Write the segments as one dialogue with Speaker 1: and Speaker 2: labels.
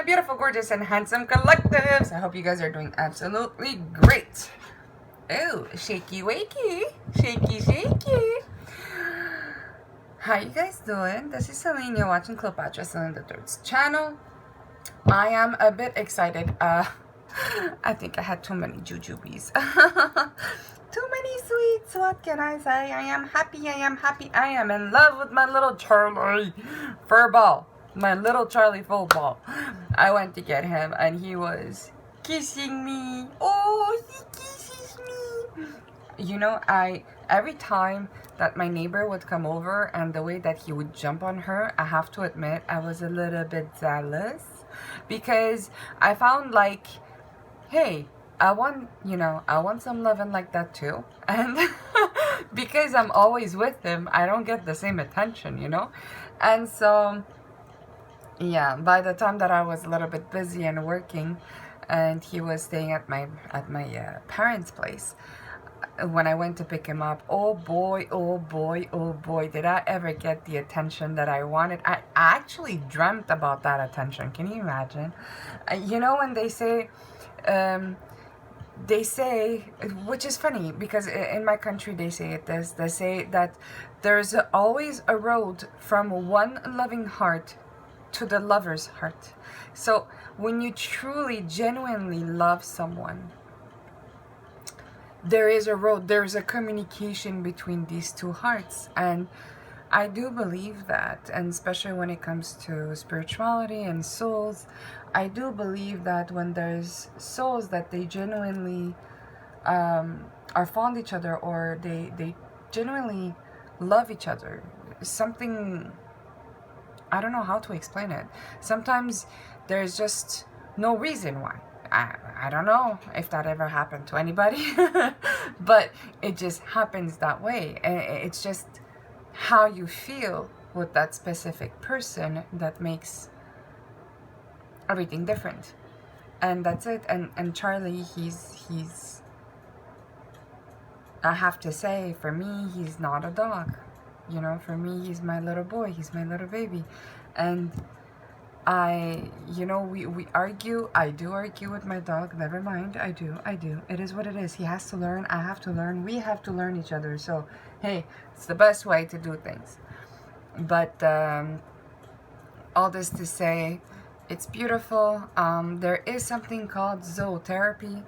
Speaker 1: beautiful, gorgeous, and handsome collectives. I hope you guys are doing absolutely great. Oh, shaky wakey. Shaky shaky. How you guys doing? This is Selene. You're watching CleopatraSeleneIII's channel. I am a bit excited. I think I had too many jujubes. Too many sweets. What can I say? I am happy. I am happy. I am in love with my little Charlie furball. My little Charlie furball. I went to get him and he was kissing me. Oh, he kisses me. You know, every time that my neighbor would come over and the way that he would jump on her, I have to admit I was a little bit jealous, because I found like, hey, I want some loving like that too. And because I'm always with him, I don't get the same attention, you know? And so, yeah, by the time that I was a little bit busy and working, and he was staying at my parents' place, when I went to pick him up, oh boy, oh boy, oh boy, did I ever get the attention that I wanted. I actually dreamt about that attention. Can you imagine? You know, when they say, which is funny, because in my country they say it this, they say that there's always a road from one loving heart to the lover's heart. So when you truly, genuinely love someone, there is a road, there's a communication between these two hearts. And I do believe that, and especially when it comes to spirituality and souls, I do believe that when there's souls that they genuinely are fond of each other, or they genuinely love each other, something, I don't know how to explain it. Sometimes there's just no reason why. I don't know if that ever happened to anybody, but it just happens that way. It's just how you feel with that specific person that makes everything different. And that's it. And Charlie, he's I have to say, for me, he's not a dog. You know, for me, he's my little boy, he's my little baby. And we argue. I do argue with my dog. Never mind. I do. It is what it is. He has to learn. I have to learn. We have to learn each other. So, hey, it's the best way to do things. But all this to say, it's beautiful. There is something called zootherapy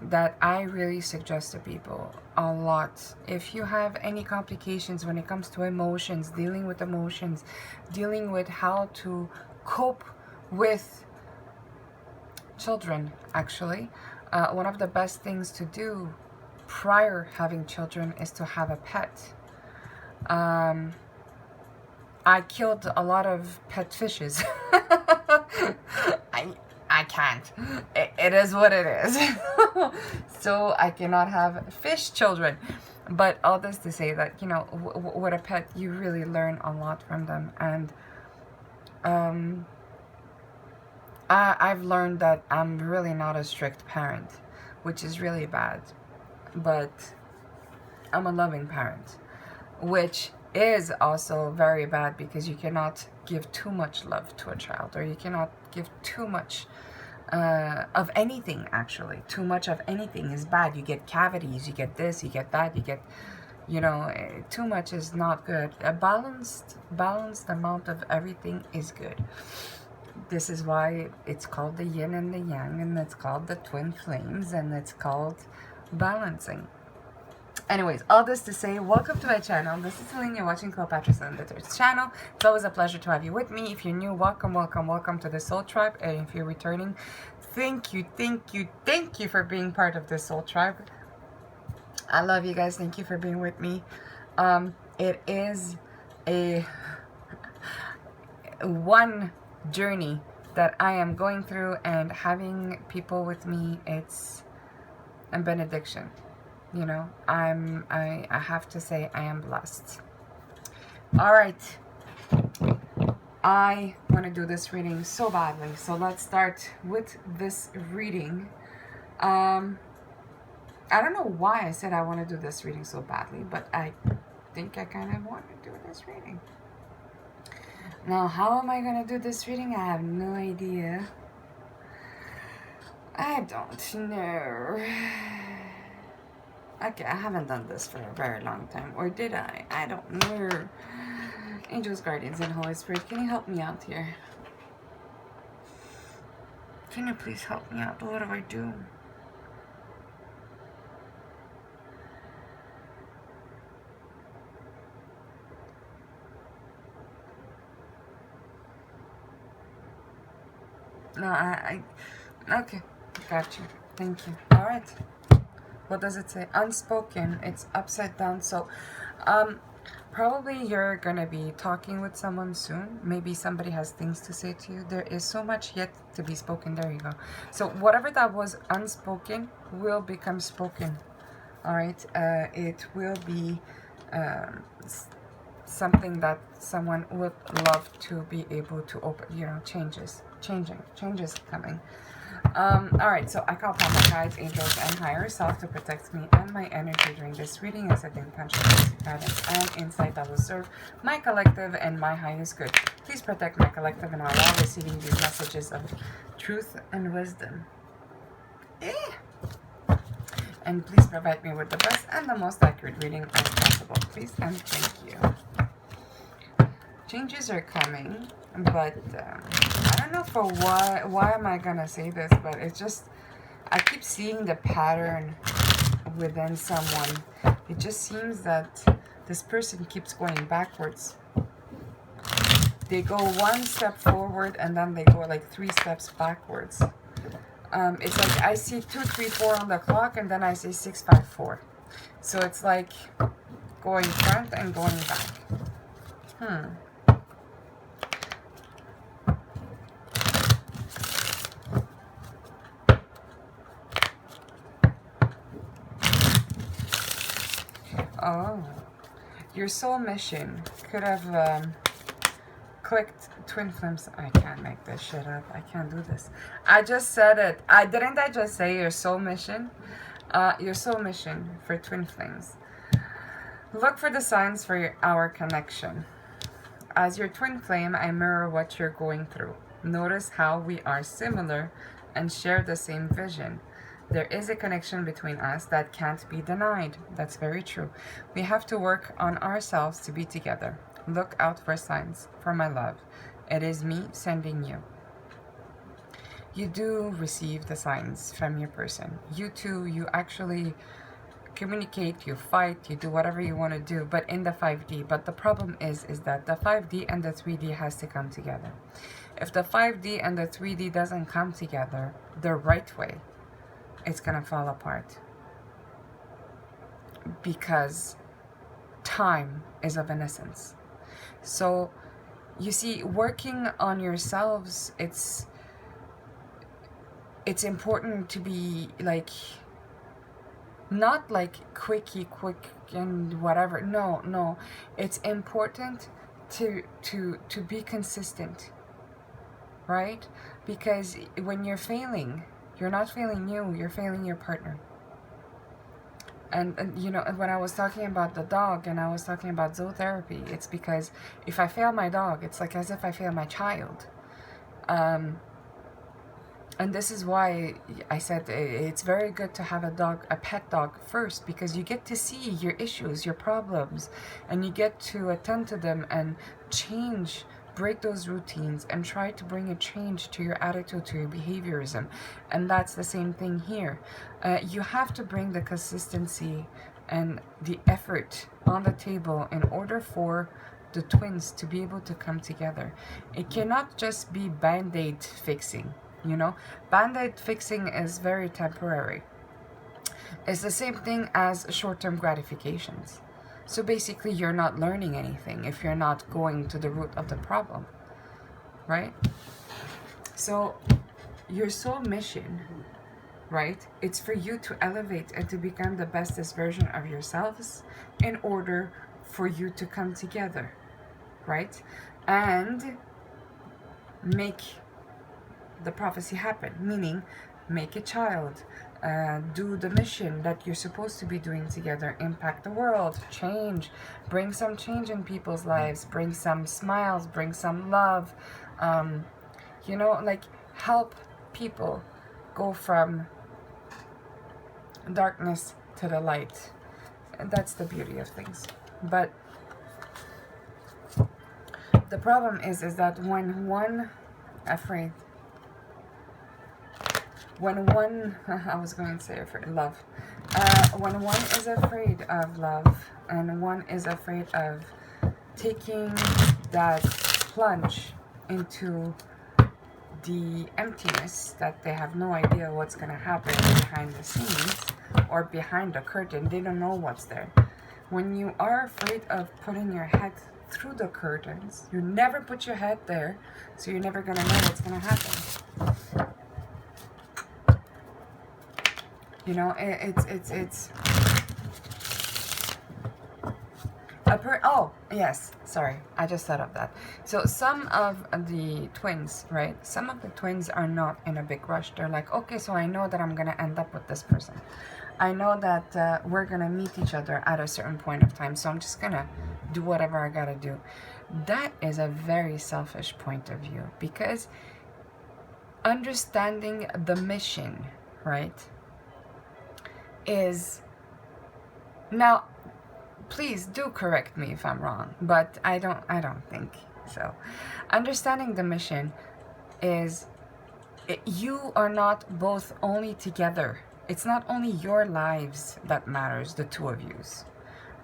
Speaker 1: that I really suggest to people a lot. If you have any complications when it comes to emotions, dealing with how to cope with children, actually, one of the best things to do prior having children is to have a pet. I killed a lot of pet fishes. I can't. It is what it is. So I cannot have fish children. But all this to say that, you know, with a pet, you really learn a lot from them. And I've learned that I'm really not a strict parent, which is really bad. But I'm a loving parent, which is also very bad, because you cannot give too much love to a child, or you cannot give too much of anything. Actually, too much of anything is bad. You get cavities, you get this, you get that, you get, you know, too much is not good. A balanced amount of everything is good. This is why it's called the yin and the yang, and it's called the twin flames, and it's called balancing. Anyways, all this to say, welcome to my channel. This is Selene. You're watching CleopatraSeleneIII's channel. It's always a pleasure to have you with me. If you're new, welcome to the Soul Tribe. And if you're returning, thank you for being part of the Soul Tribe. I love you guys. Thank you for being with me. It is one journey that I am going through, and having people with me, it's a benediction. You know, I have to say I am blessed. All right, I want to do this reading so badly, so let's start with this reading. I don't know why I said I want to do this reading so badly, but I think I kind of want to do this reading. Now, how am I going to do this reading? I have no idea. I don't know. Okay, I haven't done this for a very long time. Or did I? I don't know. Angels, guardians, and Holy Spirit, can you help me out here? Can you please help me out? What do I do? No, okay, got you. Thank you. All right. What does it say? Unspoken. It's upside down. So, probably you're gonna be talking with someone soon. Maybe somebody has things to say to you. There is so much yet to be spoken. There you go. So whatever that was unspoken will become spoken. All right. It will be something that someone would love to be able to open. You know, changes coming. All right, so I call upon my guides, angels, and higher self to protect me and my energy during this reading as I think guidance and insight that will serve my collective and my highest good. Please protect my collective and allow receiving these messages of truth and wisdom. And please provide me with the best and the most accurate reading as possible, please, and thank you. Changes are coming, but I don't know for why am I gonna say this, but it's just, I keep seeing the pattern within someone. It just seems that this person keeps going backwards. They go one step forward and then they go like 3 steps backwards. It's like I see 2, 3, 4 on the clock, and then I see 6, 5, 4. So it's like going front and going back. Oh, your soul mission could have clicked twin flames. I can't make this shit up. I can't do this. I just said it. Didn't I just say your soul mission? Your soul mission for twin flames. Look for the signs for our connection. As your twin flame, I mirror what you're going through. Notice how we are similar and share the same vision. There is a connection between us that can't be denied. That's very true. We have to work on ourselves to be together. Look out for signs, for my love. It is me sending you. You do receive the signs from your person. You too, you actually communicate, you fight, you do whatever you want to do, but in the 5D. But the problem is that the 5D and the 3D has to come together. If the 5D and the 3D doesn't come together the right way, it's gonna fall apart, because time is of an essence. So you see, working on yourselves, it's important to be like, not like quick and whatever. No, it's important to be consistent, right? Because when you're failing, you're not failing you, you're failing your partner. And you know, when I was talking about the dog and I was talking about zootherapy, it's because if I fail my dog, it's like as if I fail my child. And this is why I said it's very good to have a pet dog first, because you get to see your issues, your problems, and you get to attend to them and break those routines and try to bring a change to your attitude, to your behaviorism. And that's the same thing here. You have to bring the consistency and the effort on the table in order for the twins to be able to come together. It cannot just be band-aid fixing, you know. Band-aid fixing is very temporary. It's the same thing as short-term gratifications. So basically, you're not learning anything if you're not going to the root of the problem, right? So your soul mission, right? It's for you to elevate and to become the bestest version of yourselves in order for you to come together, right? And make the prophecy happen, meaning make a child, do the mission that you're supposed to be doing together, impact the world, change, bring some change in people's lives, bring some smiles, bring some love, you know, like help people go from darkness to the light. And that's the beauty of things. But the problem is that when one afraid, when one, I was going to say afraid, love. When one is afraid of love and one is afraid of taking that plunge into the emptiness, that they have no idea what's going to happen behind the scenes or behind the curtain, they don't know what's there. When you are afraid of putting your head through the curtains, you never put your head there, so you're never going to know what's going to happen. You know, it's oh, yes, sorry, I just thought of that. So some of the twins, right? Some of the twins are not in a big rush. They're like, okay, so I know that I'm going to end up with this person. I know that we're going to meet each other at a certain point of time, so I'm just going to do whatever I got to do. That is a very selfish point of view, because understanding the mission, right, is... Now, please do correct me if I'm wrong, but I don't think so. Understanding the mission is you are not both only together. It's not only your lives that matters, the two of yous,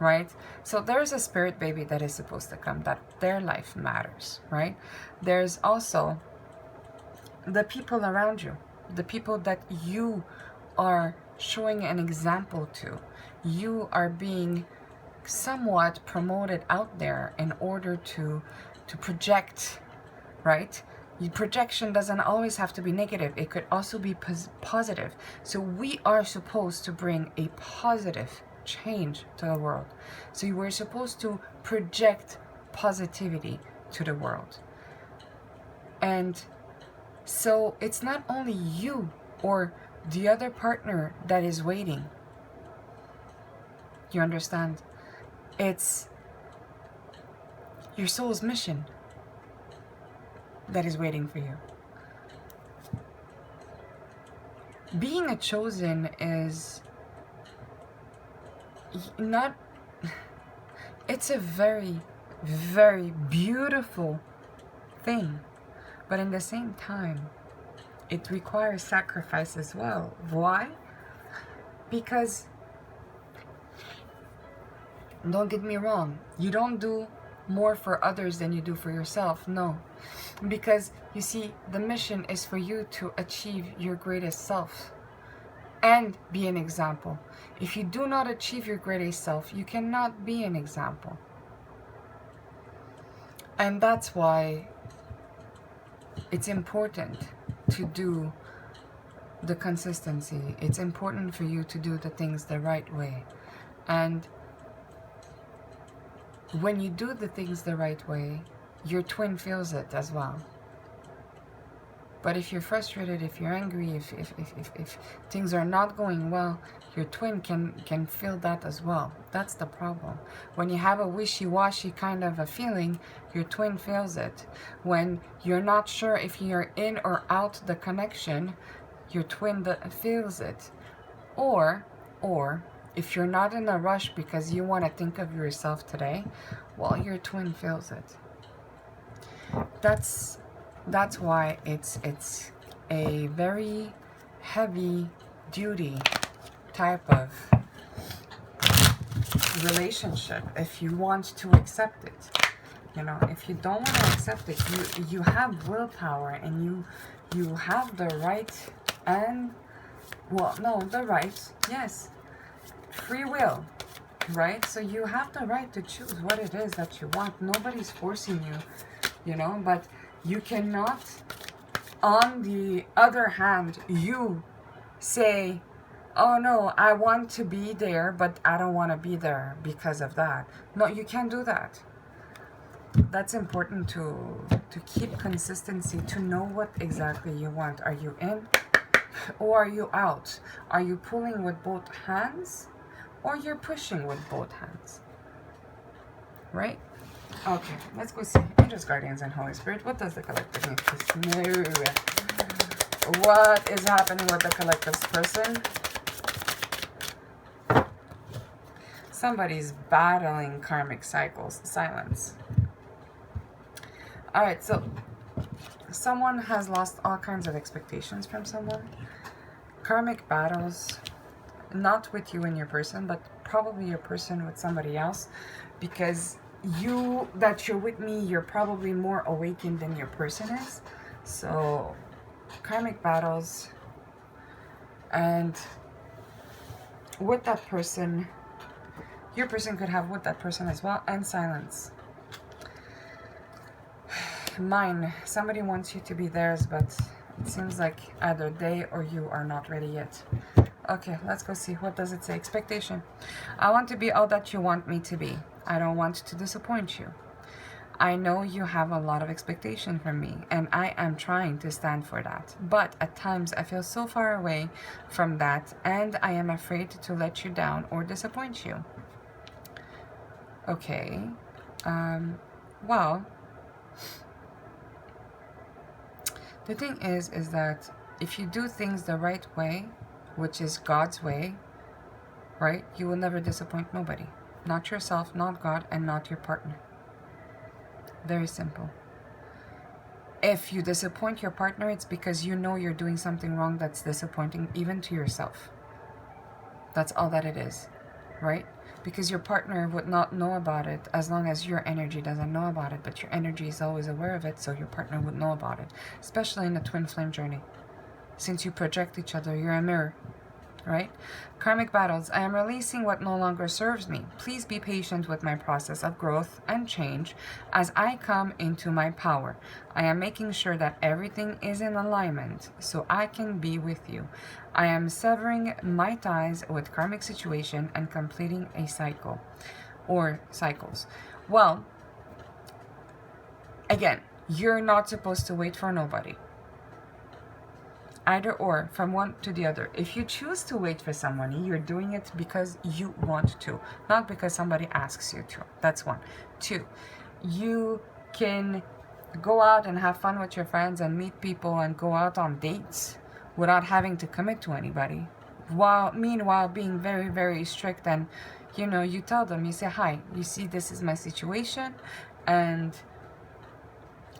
Speaker 1: right? So there's a spirit baby that is supposed to come, that their life matters, right? There's also the people around you, the people that you are showing an example to. You are being somewhat promoted out there in order to project, right? Projection doesn't always have to be negative. It could also be positive. So we are supposed to bring a positive change to the world. So we're supposed to project positivity to the world. And so it's not only you or the other partner that is waiting. You understand? It's your soul's mission that is waiting for you. Being a chosen is not... It's a very, very beautiful thing. But in the same time, it requires sacrifice as well. Why? Because, don't get me wrong, you don't do more for others than you do for yourself. No. Because, you see, the mission is for you to achieve your greatest self and be an example. If you do not achieve your greatest self, you cannot be an example. And that's why it's important to do the consistency. It's important for you to do the things the right way. And when you do the things the right way, your twin feels it as well. But if you're frustrated, if you're angry, if things are not going well, your twin can feel that as well. That's the problem. When you have a wishy-washy kind of a feeling, your twin feels it. When you're not sure if you're in or out the connection, your twin feels it. Or if you're not in a rush because you want to think of yourself today, well, your twin feels it. That's why it's a very heavy duty type of relationship if you want to accept it. You know, if you don't want to accept it, you have willpower and you have the right and, well, no, the right, yes, free will, right? So you have the right to choose what it is that you want. Nobody's forcing you, you know, but you cannot, on the other hand, you say, oh no, I want to be there, but I don't want to be there because of that. No, you can't do that. That's important to keep consistency, to know what exactly you want. Are you in or are you out? Are you pulling with both hands or you're pushing with both hands? Right? Okay, let's go see Angels, Guardians, and Holy Spirit. What does the collective need to know? What is happening with the collective's person? Somebody's battling karmic cycles. Silence. Alright, so someone has lost all kinds of expectations from someone. Karmic battles, not with you and your person, but probably your person with somebody else. Because you, that you're with me, you're probably more awakened than your person is. So, karmic battles. And with that person, your person could have with that person as well. And silence. Mine, somebody wants you to be theirs, but it seems like either they or you are not ready yet. Okay, let's go see. What does it say? Expectation. I want to be all that you want me to be. I don't want to disappoint you. I know you have a lot of expectation from me, and I am trying to stand for that. But at times I feel so far away from that, and I am afraid to let you down or disappoint you. Okay. Well, the thing is that if you do things the right way, which is God's way, right, you will never disappoint nobody. Not yourself, not God, and not your partner. Very simple. If you disappoint your partner, it's because you know you're doing something wrong that's disappointing even to yourself. That's all that it is, right? Because your partner would not know about it as long as your energy doesn't know about it, but your energy is always aware of it, so your partner would know about it, especially in the twin flame journey. Since you project each other, you're a mirror, right? Karmic battles. I am releasing what no longer serves me. Please be patient with my process of growth and change as I come into my power. I am making sure that everything is in alignment so I can be with you. I am severing my ties with karmic situation and completing a cycle or cycles. Well, again, you're not supposed to wait for nobody. Either or, from one to the other. If you choose to wait for somebody, you're doing it because you want to, not because somebody asks you to. That's one. Two, you can go out and have fun with your friends and meet people and go out on dates without having to commit to anybody. Meanwhile being very, very strict, and you tell them, you say, hi, you see, this is my situation, and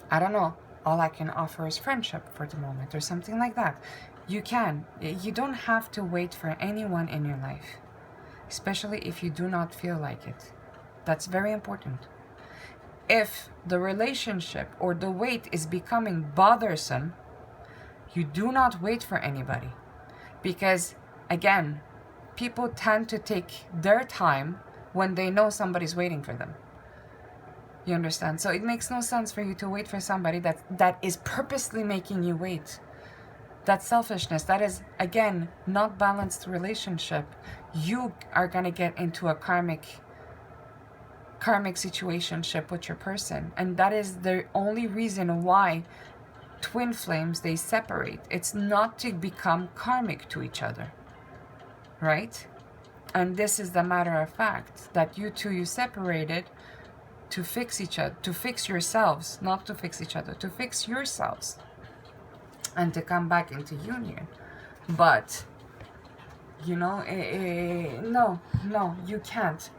Speaker 1: I don't know, all I can offer is friendship for the moment, or something like that. You don't have to wait for anyone in your life, especially if you do not feel like it. That's very important. If the relationship or the wait is becoming bothersome, you do not wait for anybody. Because, again, people tend to take their time when they know somebody's waiting for them. You understand? So it makes no sense for you to wait for somebody that is purposely making you wait. That's selfishness. That is, again, not balanced relationship. You are going to get into a karmic situationship with your person. And that is the only reason why twin flames, they separate. It's not to become karmic to each other. Right? And this is the matter of fact, that you separated to fix each other, to fix yourselves, not to fix each other, to fix yourselves and to come back into union. But, no, you can't.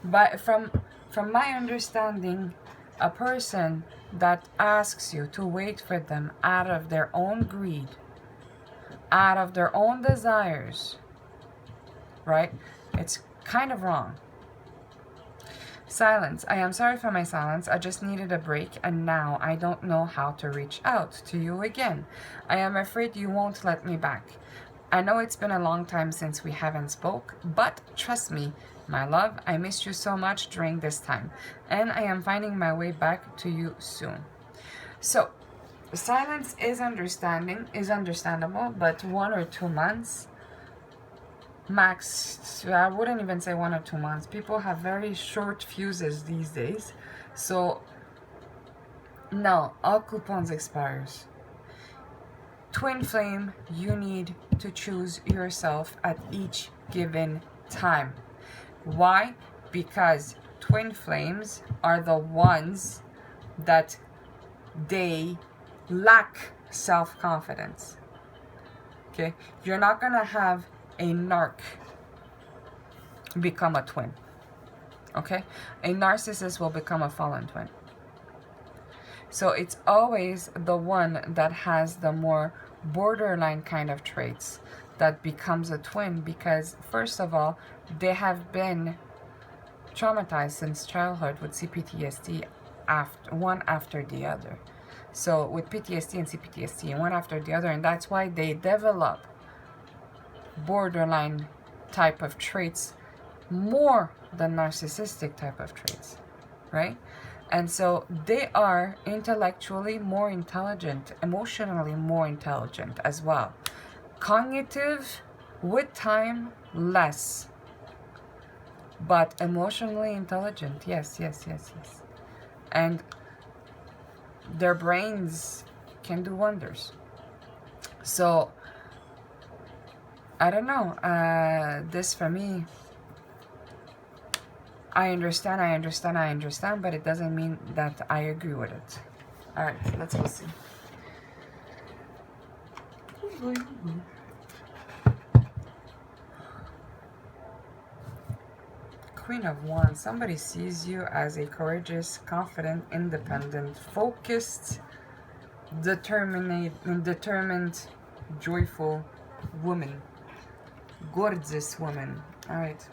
Speaker 1: But from my understanding, a person that asks you to wait for them out of their own greed, out of their own desires, right? It's kind of wrong. Silence. I am sorry for my silence. I just needed a break, and now I don't know how to reach out to you again. I am afraid you won't let me back. I know it's been a long time since we haven't spoke, but trust me, my love, I missed you so much during this time, and I am finding my way back to you soon. So, silence is understandable, but 1 or 2 months max. I wouldn't even say 1 or 2 months. People have very short fuses these days. So no, all coupons expires. Twin flame, you need to choose yourself at each given time. Why? Because twin flames are the ones that they lack self-confidence. Okay? You're not going to have a narc become a twin. Okay? A narcissist will become a fallen twin. So it's always the one that has the more borderline kind of traits that becomes a twin, because first of all, they have been traumatized since childhood with CPTSD, one after the other. So with PTSD and CPTSD, one after the other, and that's why they develop borderline type of traits more than narcissistic type of traits, right? And so they are intellectually more intelligent, emotionally more intelligent as well. Cognitive, with time, less. But emotionally intelligent, yes. And their brains can do wonders. So, I don't know. This for me, I understand, but it doesn't mean that I agree with it. Alright, let's go see. Queen of Wands. Somebody sees you as a courageous, confident, independent, focused, determined, joyful woman. Gorgeous woman. Alright.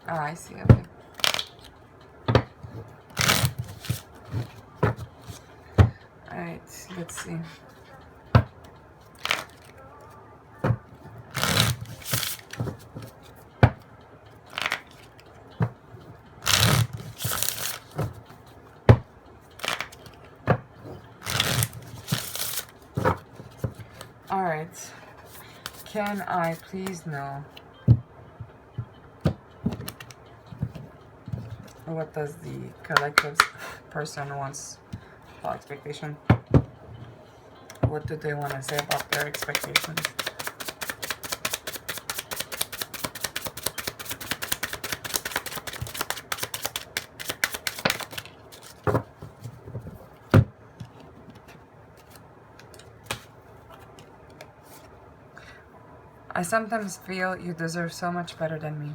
Speaker 1: Ah, I see. Okay. Alright, let's see. Alright. Can I please know what does the collective person wants about expectation? What do they want to say about their expectations? I sometimes feel you deserve so much better than me.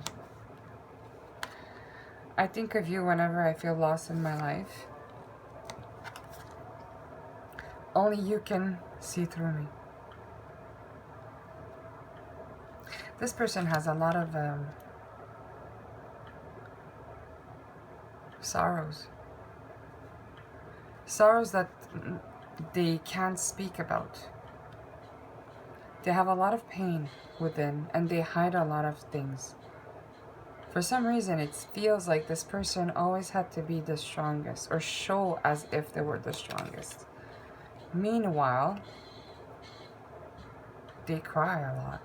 Speaker 1: I think of you whenever I feel lost in my life. Only you can see through me. This person has a lot of sorrows. Sorrows that they can't speak about. They have a lot of pain within, and they hide a lot of things. For some reason, it feels like this person always had to be the strongest, or show as if they were the strongest. Meanwhile, they cry a lot.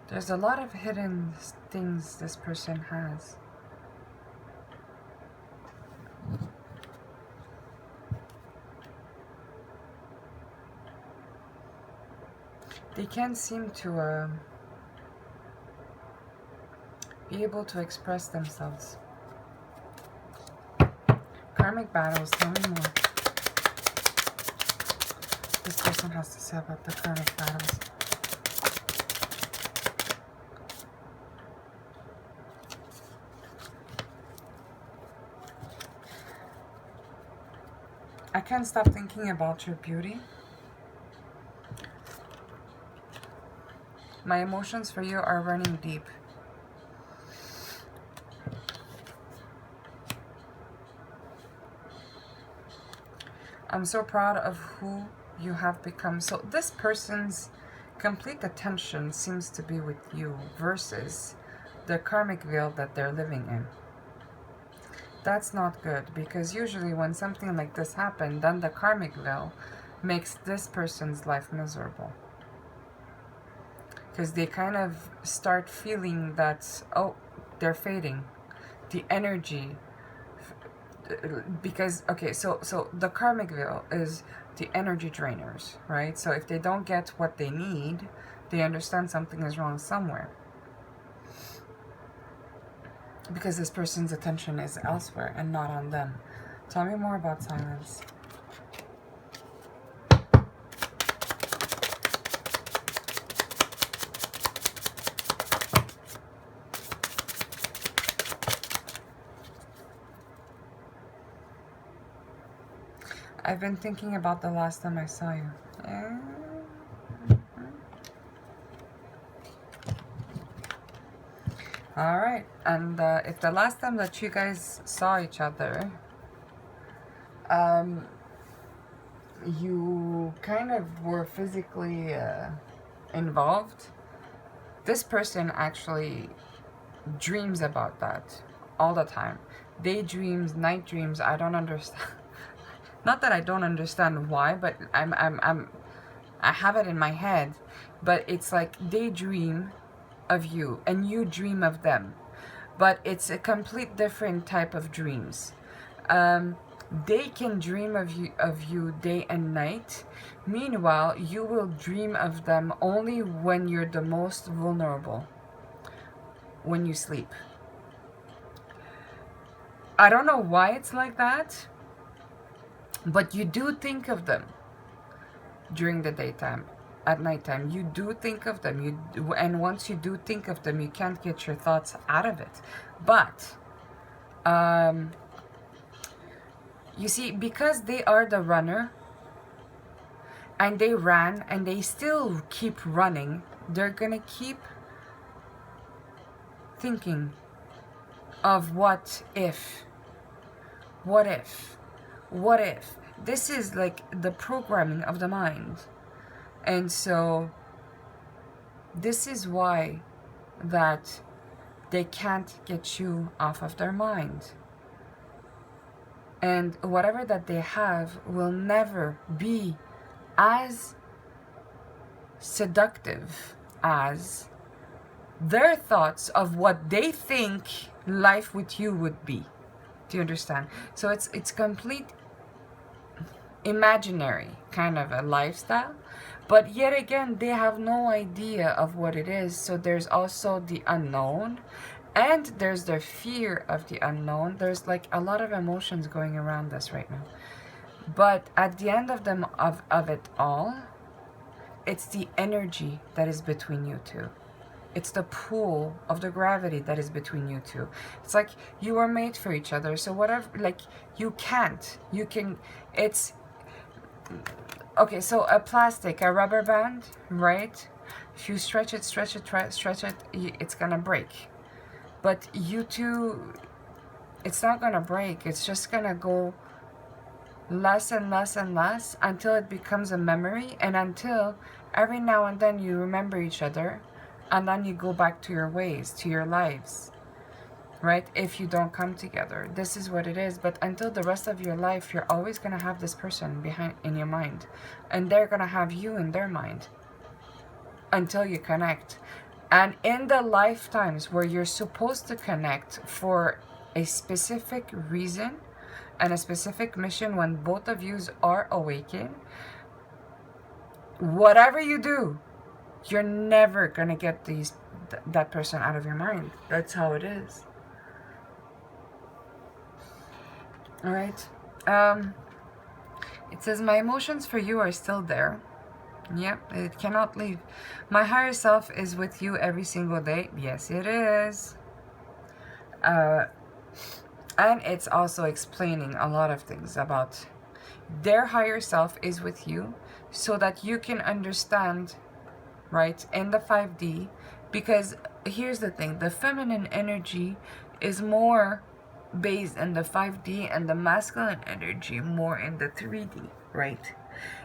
Speaker 1: There's a lot of hidden things this person has. They can't seem to be able to express themselves. Karmic battles, tell me more. This person has to say about the karmic battles. I can't stop thinking about your beauty. My emotions for you are running deep. I'm so proud of who you have become. So this person's complete attention seems to be with you versus the karmic veil that they're living in. That's not good, because usually when something like this happens, then the karmic veil makes this person's life miserable. because they kind of start feeling that, oh, they're fading. The energy, because, okay, so the karmic wheel is the energy drainers, right? So if they don't get what they need, they understand something is wrong somewhere. Because this person's attention is elsewhere and not on them. Tell me more about silence. I've been thinking about the last time I saw you. Alright, and if the last time that you guys saw each other, you kind of were physically involved, this person actually dreams about that all the time. Daydreams, night dreams, I don't understand. Not that I don't understand why, but I have it in my head, but it's like they dream of you and you dream of them, but it's a complete different type of dreams. They can dream of you day and night. Meanwhile, you will dream of them only when you're the most vulnerable, when you sleep. I don't know why it's like that, but you do think of them during the daytime. At nighttime, you do think of them. And once you do think of them, you can't get your thoughts out of it. But, you see, because they are the runner, and they ran, and they still keep running, they're gonna keep thinking of what if. What if? What if? This is like the programming of the mind. And so this is why that they can't get you off of their mind. And whatever that they have will never be as seductive as their thoughts of what they think life with you would be. Do you understand? So it's complete imaginary kind of a lifestyle, but yet again they have no idea of what it is. So there's also the unknown, and there's the fear of the unknown. There's like a lot of emotions going around us right now, but at the end of them of it all, it's the energy that is between you two. It's the pull of the gravity that is between you two. It's like you are made for each other. So whatever, like you can't, you can, it's, okay, so a plastic, a rubber band, right? If you stretch it, it's gonna break. But you two, it's not gonna break. It's just gonna go less and less and less until it becomes a memory, and until every now and then you remember each other, and then you go back to your ways, to your lives, right? If you don't come together, this is what it is. But until the rest of your life, you're always going to have this person behind in your mind, and they're going to have you in their mind until you connect. And in the lifetimes where you're supposed to connect for a specific reason and a specific mission, when both of you are awakened, whatever you do, you're never gonna get that person out of your mind. That's how it is. All right. It says, my emotions for you are still there. Yep, it cannot leave. My higher self is with you every single day. Yes, it is. And it's also explaining a lot of things about their higher self is with you, so that you can understand, right, in the 5D. Because here's the thing, the feminine energy is more based in the 5D, and the masculine energy more in the 3D, right?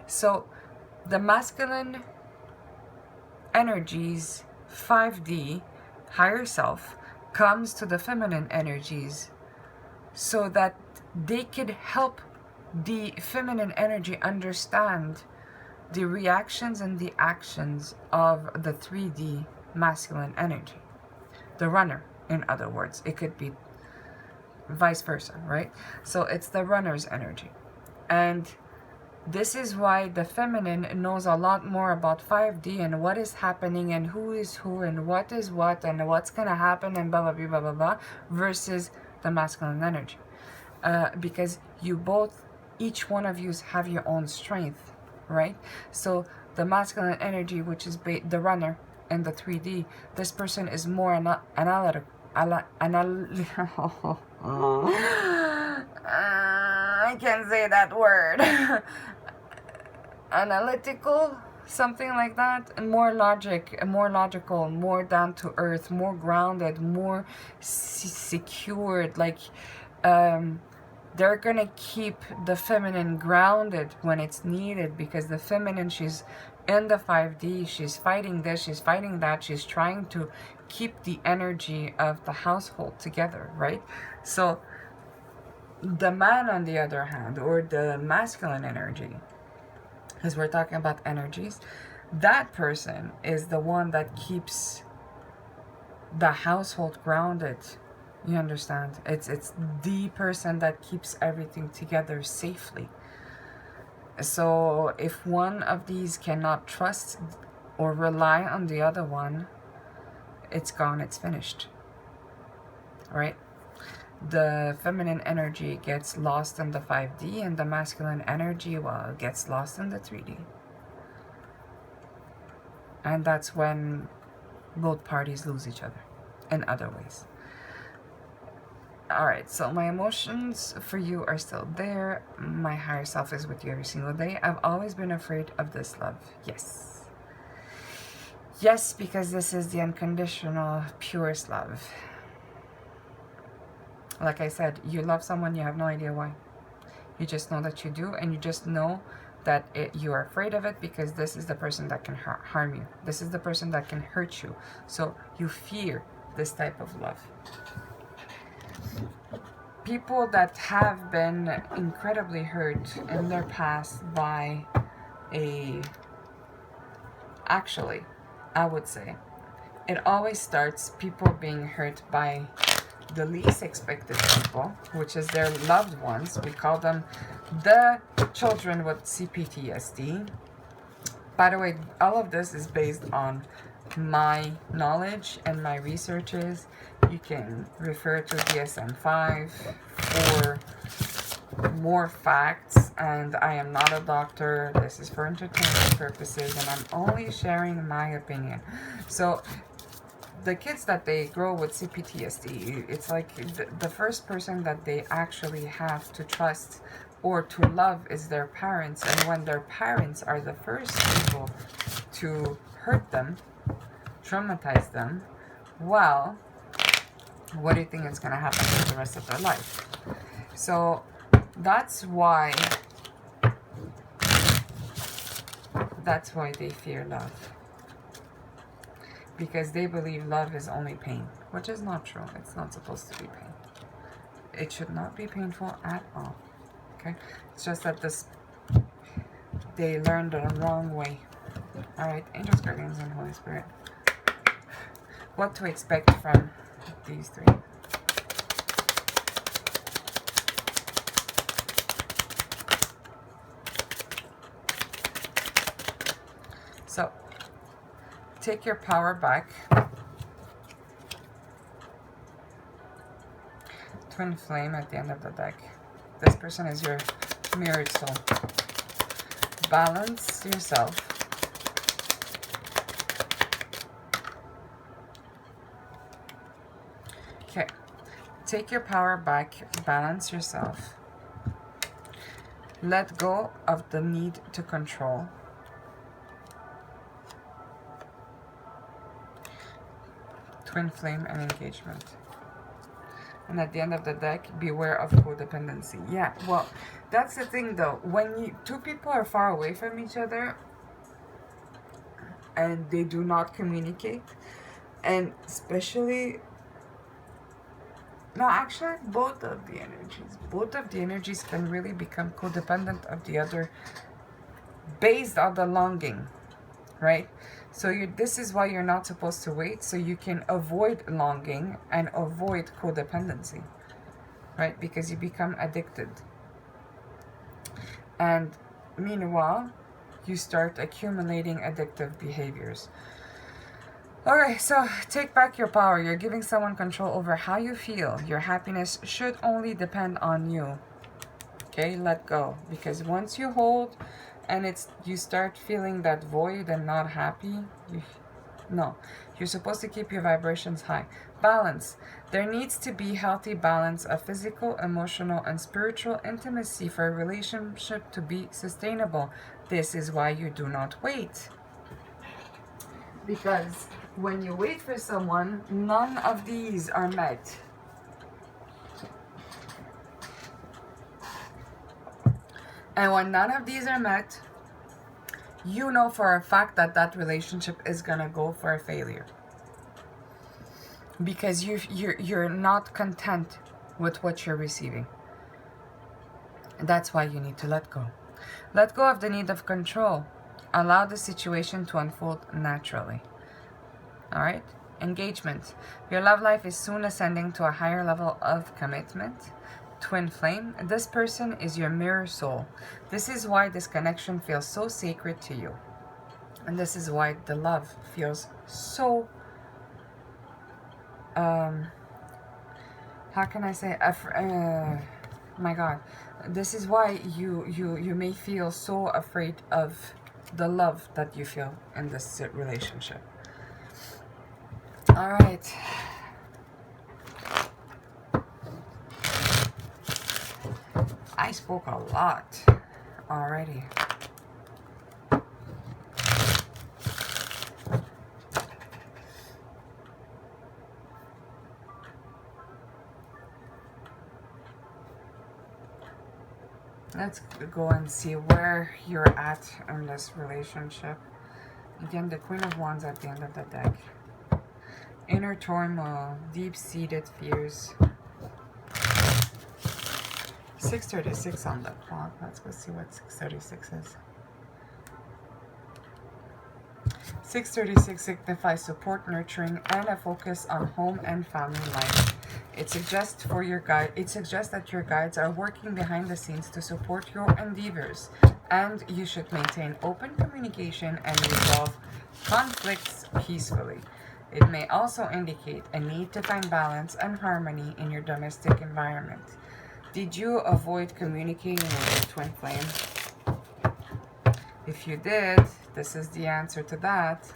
Speaker 1: So the masculine energies, 5D, higher self, comes to the feminine energies so that they could help the feminine energy understand the reactions and the actions of the 3D masculine energy. The runner, in other words. It could be vice versa, right? So it's the runner's energy. And this is why the feminine knows a lot more about 5D and what is happening and who is who and what is what and what's going to happen and blah, blah, blah, blah, blah, blah, versus the masculine energy. Because you both, each one of you have your own strength, right? So the masculine energy, which is the runner and the 3D, this person is more analytical. I can't say that word. Analytical, something like that. More logical, more down to earth, more grounded, more secured. Like, they're gonna keep the feminine grounded when it's needed, because the feminine, she's in the 5D, she's fighting this, she's fighting that, she's trying to keep the energy of the household together, right? So the man, on the other hand, or the masculine energy, because we're talking about energies, that person is the one that keeps the household grounded. You understand? It's the person that keeps everything together safely. So if one of these cannot trust or rely on the other one, it's gone, it's finished, right? The feminine energy gets lost in the 5D, and the masculine energy, well, gets lost in the 3D. And that's when both parties lose each other in other ways. Alright, so my emotions for you are still there. My higher self is with you every single day. I've always been afraid of this love. Yes. Yes, because this is the unconditional, purest love. Like I said, you love someone, you have no idea why. You just know that you do, and you just know that you are afraid of it because this is the person that can harm you. This is the person that can hurt you. So you fear this type of love. People that have been incredibly hurt in their past by actually, I would say, it always starts people being hurt by the least expected people, which is their loved ones. We call them the children with CPTSD. By the way, all of this is based on my knowledge and my researches. You can refer to DSM-5 for more facts, and I am not a doctor. This is for entertainment purposes, and I'm only sharing my opinion. So the kids that they grow with CPTSD, it's like the first person that they actually have to trust or to love is their parents. And when their parents are the first people to hurt them, traumatize them, well, what do you think is going to happen for the rest of their life? So that's why they fear love. Because they believe love is only pain, which is not true. It's not supposed to be pain. It should not be painful at all. Okay? It's just that they learned the wrong way. Alright, angels, guardians, and Holy Spirit. What to expect from these three. So, take your power back. Twin flame at the end of the deck. This person is your mirrored soul. Balance yourself. Okay. Take your power back. Balance yourself. Let go of the need to control. Twin flame and engagement. And at the end of the deck, beware of codependency. Yeah, well, that's the thing though. When two people are far away from each other and they do not communicate, and especially, no, actually both of the energies can really become codependent of the other based on the longing, right? So this is why you're not supposed to wait, so you can avoid longing and avoid codependency, right? Because you become addicted. And meanwhile, you start accumulating addictive behaviors. Alright, so take back your power. You're giving someone control over how you feel. Your happiness should only depend on you. Okay, let go. Because once you hold and you start feeling that void and not happy, no. You're supposed to keep your vibrations high. Balance. There needs to be healthy balance of physical, emotional, and spiritual intimacy for a relationship to be sustainable. This is why you do not wait. Because when you wait for someone, none of these are met. And when none of these are met, you know for a fact that that relationship is gonna go for a failure. Because you're not content with what you're receiving. And that's why you need to let go. Let go of the need of control. Allow the situation to unfold naturally. Alright? Engagement. Your love life is soon ascending to a higher level of commitment. Twin flame. This person is your mirror soul. This is why this connection feels so sacred to you. And this is why the love feels so how can I say, my God, this is why you may feel so afraid of the love that you feel in this relationship. All right. I spoke a lot already. Let's go and see where you're at in this relationship. Again, the Queen of Wands at the end of the deck. Inner turmoil, deep-seated fears. 6:36 on the clock. Let's go see what 6:36 is. 6:36 signifies support, nurturing, and a focus on home and family life. It suggests that your guides are working behind the scenes to support your endeavors, and you should maintain open communication and resolve conflicts peacefully. It may also indicate a need to find balance and harmony in your domestic environment. Did you avoid communicating with your twin flame? If you did, this is the answer to that.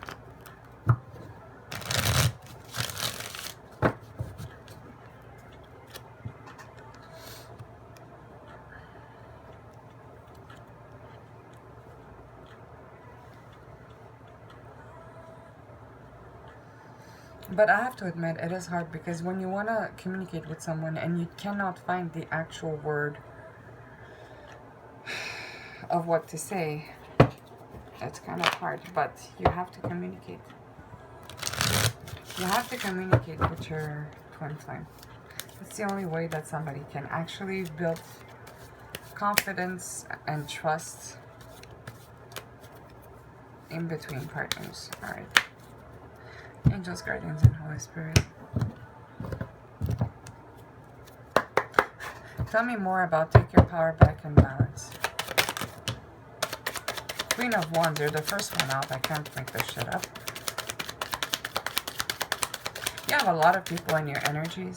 Speaker 1: But I have to admit, it is hard because when you want to communicate with someone and you cannot find the actual word of what to say, it's kind of hard, but you have to communicate. You have to communicate with your twin flame. It's the only way that somebody can actually build confidence and trust in between partners. All right. Angels, guardians, and Holy Spirit. Tell me more about Take Your Power Back and Balance. Queen of Wands, you're the first one out. I can't make this shit up. You have a lot of people in your energy.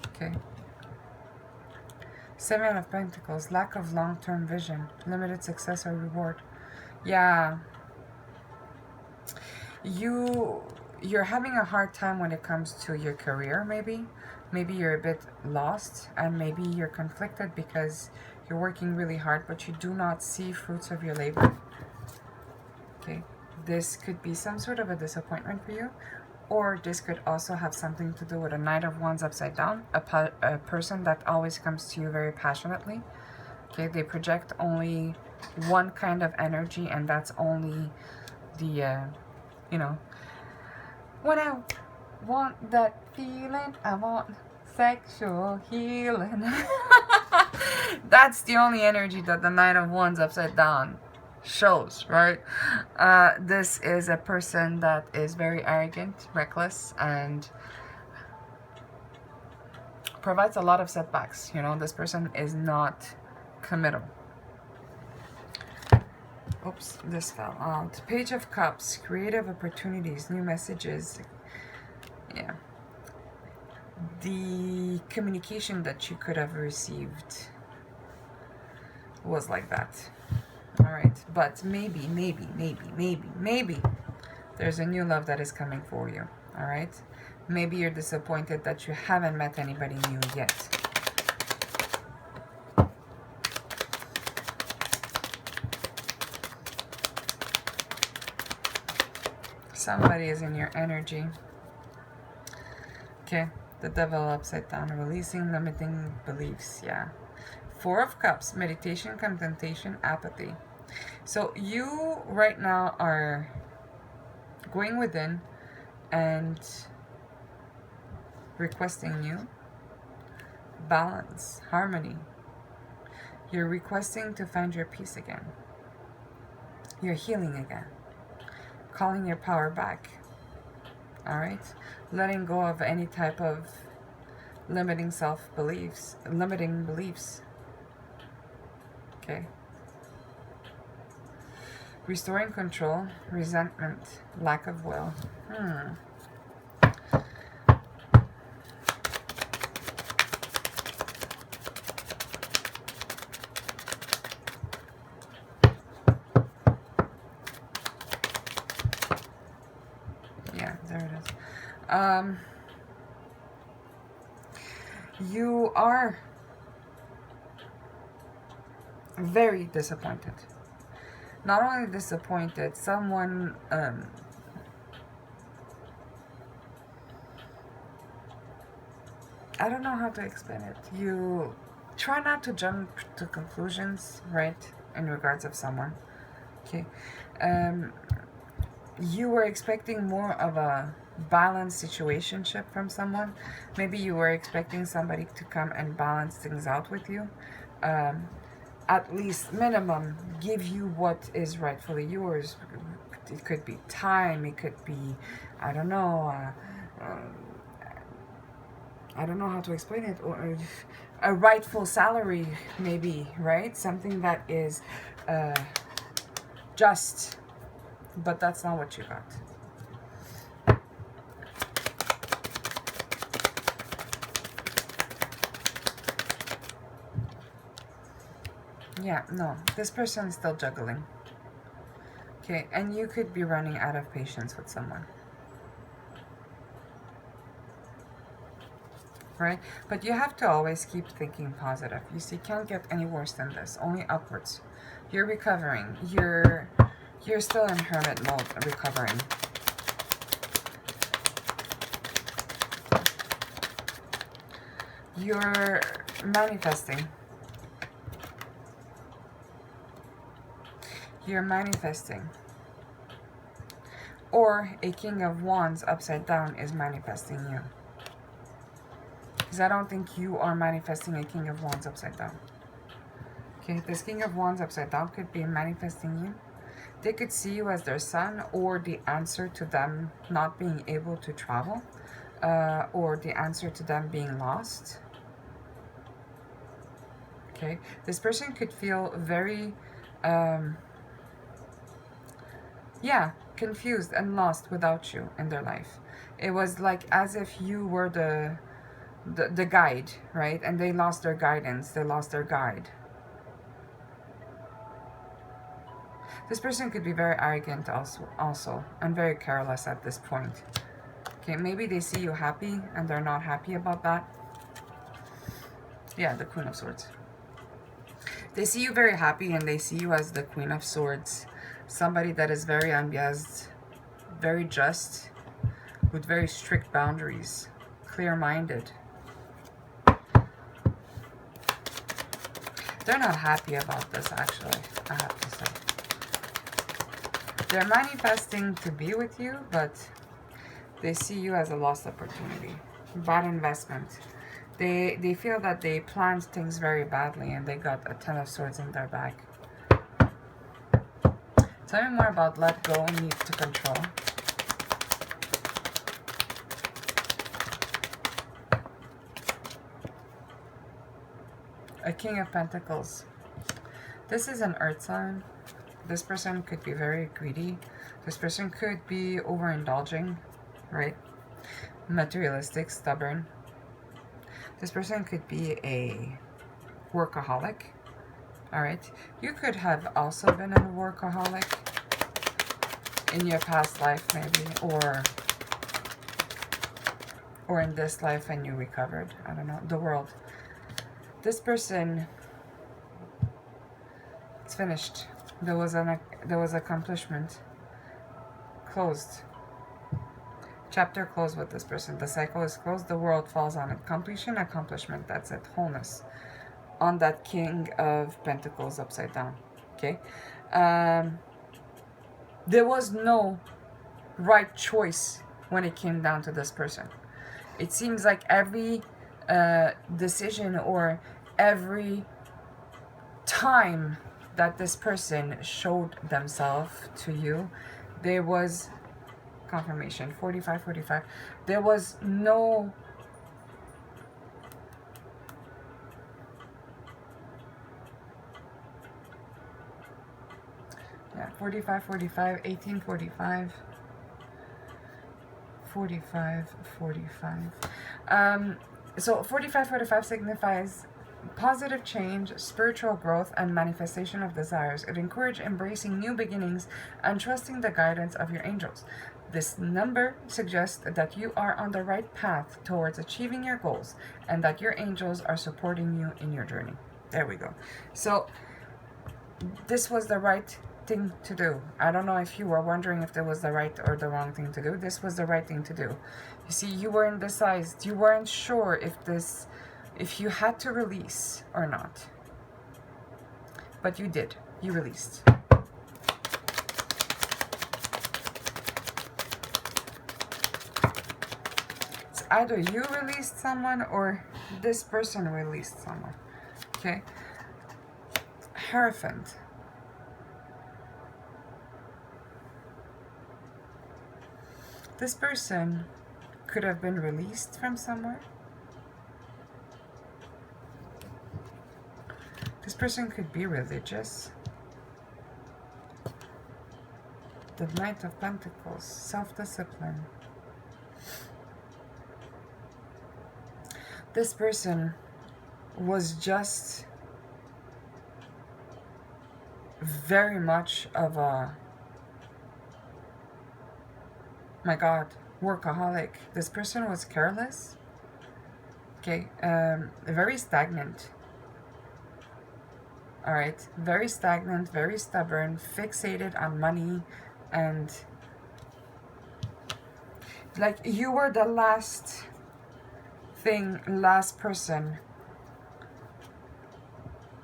Speaker 1: Okay. Seven of Pentacles, lack of long-term vision, limited success or reward. Yeah. You're having a hard time when it comes to your career, maybe. Maybe you're a bit lost, and maybe you're conflicted because you're working really hard, but you do not see fruits of your labor. Okay. This could be some sort of a disappointment for you, or this could also have something to do with a Knight of Wands upside down, a person that always comes to you very passionately. Okay, they project only one kind of energy, and that's only the, you know, when I want that feeling, I want sexual healing. That's the only energy that the Knight of Wands upside down shows, right? This is a person that is very arrogant, reckless, and provides a lot of setbacks. You know, this person is not committal. Oops, this fell out. Page of Cups, creative opportunities, new messages. Yeah. The communication that you could have received was like that. Alright, but maybe, there's a new love that is coming for you. Alright? Maybe you're disappointed that you haven't met anybody new yet. Somebody is in your energy. Okay, the Devil upside down, releasing limiting beliefs. Yeah. Four of Cups, meditation, contemplation, apathy. So you right now are going within and requesting new balance, harmony. You're requesting to find your peace again. You're healing again. Calling your power back. Alright? Letting go of any type of limiting self-beliefs, limiting beliefs. Okay. Restoring control, resentment, lack of will. Yeah, there it is. You are very disappointed. Not only disappointed, someone I don't know how to explain it. You try not to jump to conclusions, right, in regards of someone. Okay. You were expecting more of a balanced situationship from someone. Maybe you were expecting somebody to come and balance things out with you. At least minimum give you what is rightfully yours. It could be time, it could be, I don't know how to explain it, or a rightful salary maybe, right? Something that is just, but that's not what you got. Yeah, no, this person is still juggling. Okay, and you could be running out of patience with someone. Right? But you have to always keep thinking positive. You see, can't get any worse than this, only upwards. You're recovering. You're still in hermit mode, recovering. You're manifesting. You're manifesting. Or a King of Wands upside down is manifesting you. Because I don't think you are manifesting a King of Wands upside down. Okay, this King of Wands upside down could be manifesting you. They could see you as their son, or the answer to them not being able to travel, or the answer to them being lost. Okay, this person could feel very, confused and lost without you in their life. It was like as if you were the guide, right? And they lost their guidance, they lost their guide. This person could be very arrogant also and very careless at this point. Okay, maybe they see you happy and they're not happy about that. Yeah, the Queen of Swords. They see you very happy and they see you as the Queen of Swords. Somebody that is very unbiased, very just, with very strict boundaries, clear-minded. They're not happy about this, actually, I have to say. They're manifesting to be with you, but they see you as a lost opportunity. Bad investment. They feel that they planned things very badly and they got a ton of swords in their bag. Tell me more about let go, need to control. A King of Pentacles. This is an earth sign. This person could be very greedy. This person could be overindulging, right? Materialistic, stubborn. This person could be a workaholic, all right? You could have also been a workaholic in your past life, maybe, or in this life and you recovered. I don't know. The world. This person, it's finished. There was accomplishment. Closed. Chapter closed with this person. The cycle is closed. The world falls on it. Completion, accomplishment. That's it. Wholeness. On that King of Pentacles upside down. Okay. There was no right choice when it came down to this person. It seems like every decision or every time that this person showed themselves to you, there was confirmation. 45, 45. There was no yeah, 45, 45, 18, 45, 45, 45. So 45, 45 signifies positive change, spiritual growth, and manifestation of desires. It encourages embracing new beginnings and trusting the guidance of your angels. This number suggests that you are on the right path towards achieving your goals and that your angels are supporting you in your journey. There we go. So this was the right thing to do. I don't know if you were wondering if there was the right or the wrong thing to do. This was the right thing to do. You see, you were indecisive. You weren't sure if you had to release or not. But you did. You released. It's either you released someone or this person released someone. Okay? Hierophant. This person could have been released from somewhere. This person could be religious. The Knight of Pentacles, self-discipline. This person was just very much of a, my God, workaholic. This person was careless. Okay, very stagnant. All right, very stagnant, very stubborn, fixated on money, and like you were the last person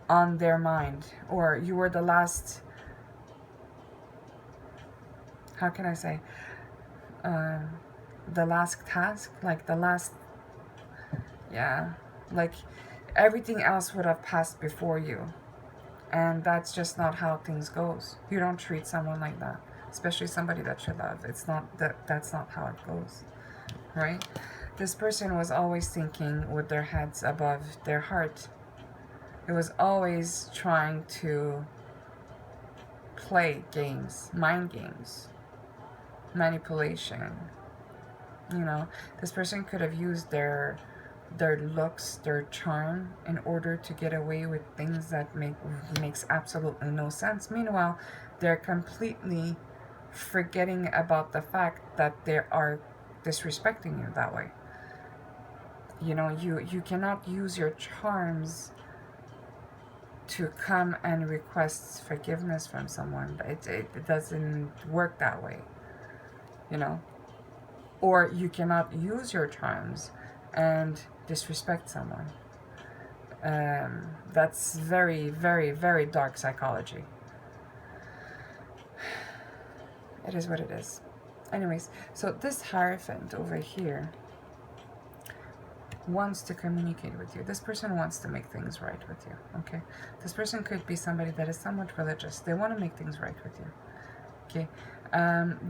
Speaker 1: on their mind, or you were the last, how can I say, the last task, like the last, yeah, like everything else would have passed before you. And that's just not how things goes. You don't treat someone like that, especially somebody that you love. It's not that's not how it goes, right? This person was always thinking with their heads above their heart. It was always trying to play games, mind games, manipulation. You know, this person could have used their looks, their charm, in order to get away with things that makes absolutely no sense. Meanwhile, they're completely forgetting about the fact that they are disrespecting you that way. You know, you cannot use your charms to come and request forgiveness from someone. It doesn't work that way, you know. Or you cannot use your charms and disrespect someone. That's very, very, very dark psychology. It is what it is. Anyways, so this Hierophant over here wants to communicate with you. This person wants to make things right with you, okay? This person could be somebody that is somewhat religious. They want to make things right with you, okay?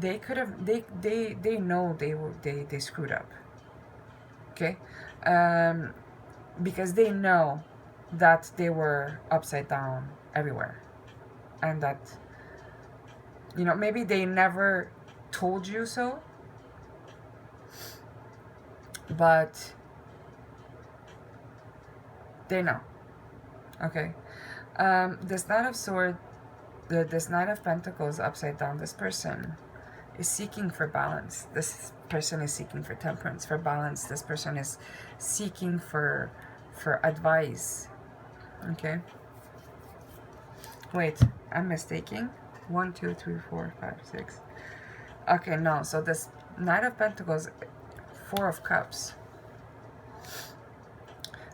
Speaker 1: They could have, they know they screwed up, okay? Because they know that they were upside down everywhere, and that, you know, maybe they never told you so, but they know, okay? This Knight of Swords, this Knight of Pentacles upside down, this person is seeking for balance. This person is seeking for temperance, for balance. This person is seeking for advice, okay? Wait, I'm mistaking. 1, 2, 3, 4, 5, 6. Okay, no. So this Knight of Pentacles, 4 of Cups.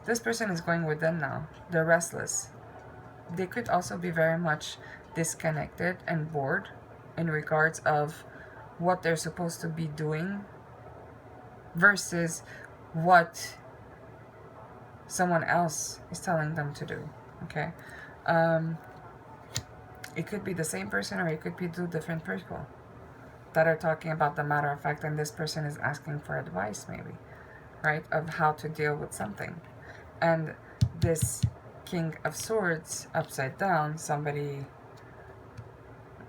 Speaker 1: This person is going within now. They're restless. They could also be very much disconnected and bored in regards of what they're supposed to be doing versus what someone else is telling them to do, okay? It could be the same person, or it could be 2 different people that are talking about the matter of fact, and this person is asking for advice, maybe, right, of how to deal with something. And this King of Swords upside down, somebody,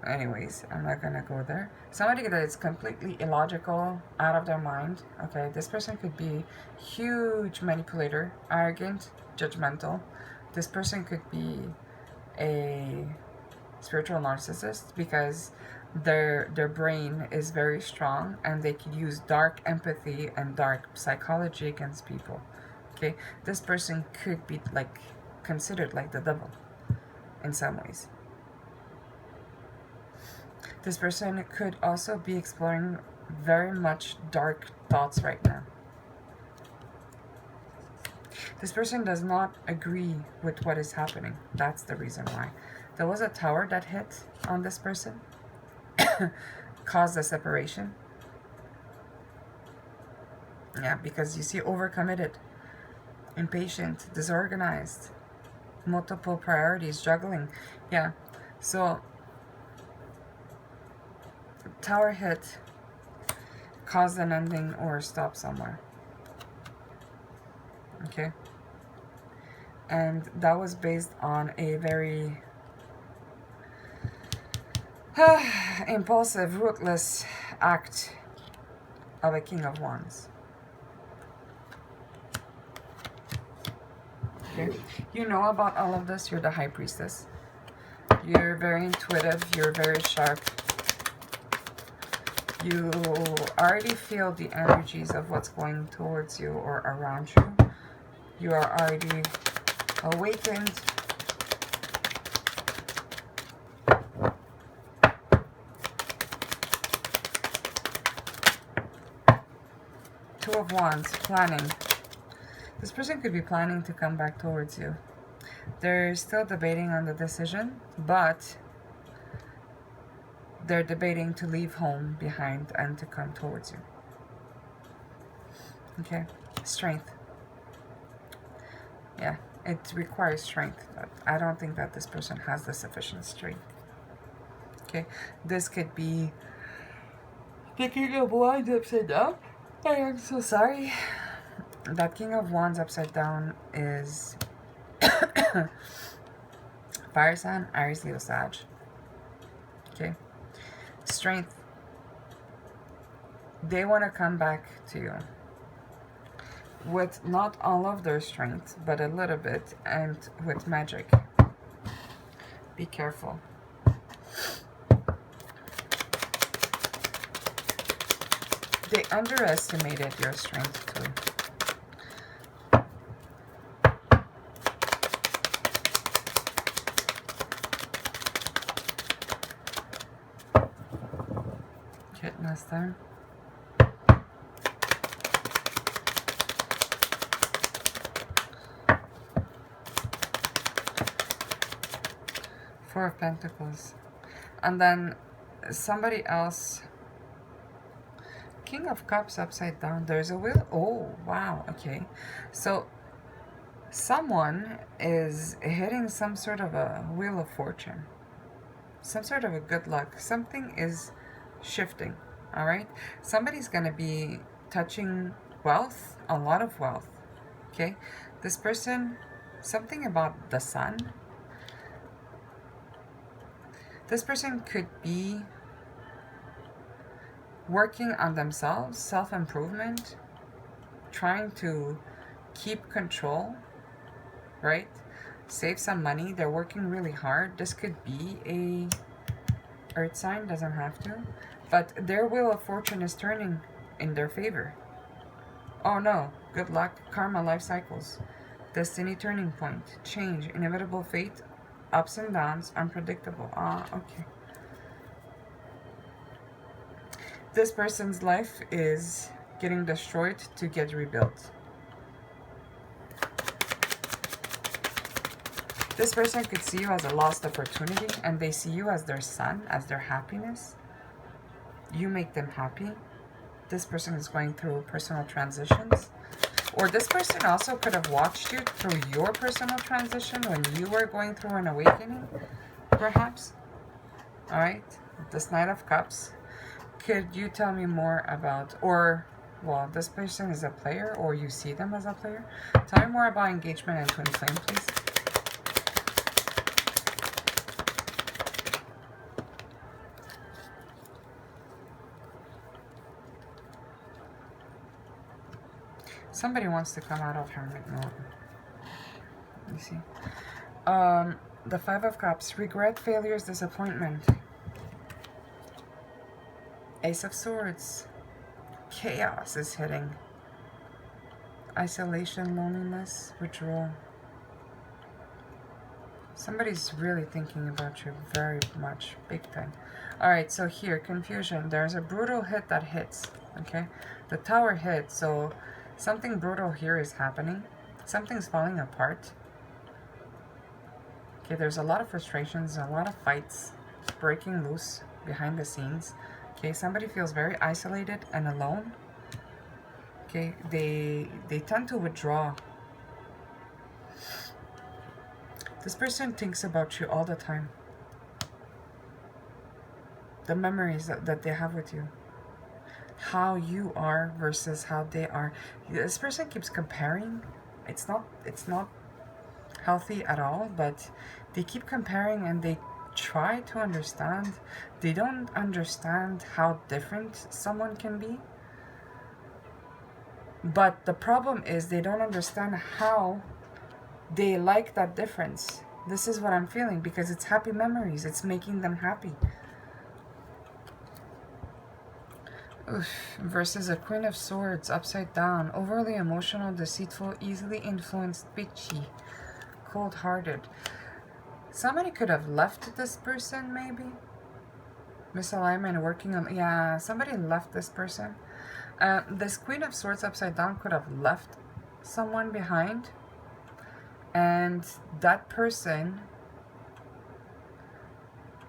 Speaker 1: anyways, I'm not gonna go there. Somebody that is completely illogical, out of their mind, okay? This person could be huge manipulator, arrogant, judgmental. This person could be a spiritual narcissist because their brain is very strong, and they could use dark empathy and dark psychology against people, okay? This person could be like considered like the devil in some ways. This person could also be exploring very much dark thoughts right now. This person does not agree with what is happening. That's the reason why. There was a tower that hit on this person, caused a separation. Yeah, because you see, overcommitted, impatient, disorganized, multiple priorities, juggling. Yeah, so tower hit, caused an ending or stop somewhere, okay? And that was based on a very impulsive, ruthless act of a King of Wands. Okay. You know about all of this. You're the High Priestess. You're very intuitive. You're very sharp. You already feel the energies of what's going towards you or around you. You are already awakened. Two of Wands, planning. This person could be planning to come back towards you. They're still debating on the decision, but they're debating to leave home behind and to come towards you. Okay, strength. Yeah, it requires strength, but I don't think that this person has the sufficient strength. Okay, this could be the King of Wands upside down. I am so sorry. That King of Wands upside down is Fire sign, Aries, Leo, Sag. Okay. Strength. They want to come back to you with not all of their strength, but a little bit, and with magic. Be careful. They underestimated your strength too. Hit last time. Four of Pentacles. And then somebody else. King of Cups upside down. There's a wheel. Oh, wow. Okay. So someone is hitting some sort of a wheel of fortune. Some sort of a good luck. Something is shifting. All right. Somebody's going to be touching wealth. A lot of wealth. Okay. This person, something about the sun. This person could be working on themselves, self-improvement, trying to keep control, right? Save some money. They're working really hard. This could be a earth sign, doesn't have to. But their wheel of fortune is turning in their favor. Oh no, good luck, karma, life cycles, destiny, turning point, change, inevitable fate, ups and downs, unpredictable. Okay. This person's life is getting destroyed to get rebuilt. This person could see you as a lost opportunity, and they see you as their sun, as their happiness. You make them happy. This person is going through personal transitions. Or this person also could have watched you through your personal transition when you were going through an awakening, perhaps. All right, this Knight of Cups. Could you tell me more about, or, well, this person is a player, or you see them as a player? Tell me more about engagement and twin flame, please. Somebody wants to come out of hermit mode. Let me see. The Five of Cups. Regret, failures, disappointment. Ace of Swords. Chaos is hitting. Isolation, loneliness, withdrawal. Somebody's really thinking about you very much. Big time. Alright, so here, confusion. There's a brutal hit that hits. Okay? The tower hit, so something brutal here is happening. Something's falling apart. Okay, there's a lot of frustrations, a lot of fights breaking loose behind the scenes. Okay, somebody feels very isolated and alone. Okay, they tend to withdraw. This person thinks about you all the time. The memories that they have with you. How you are versus how they are. This person keeps comparing. It's not healthy at all, but they keep comparing and they try to understand. They don't understand how different someone can be. But the problem is they don't understand how they like that difference. This is what I'm feeling, because it's happy memories. It's making them happy. Oof. Versus a Queen of Swords upside down. Overly emotional, deceitful, easily influenced, bitchy, cold-hearted. Somebody could have left this person, maybe. Misalignment, working on... Yeah, somebody left this person. This Queen of Swords upside down could have left someone behind. And that person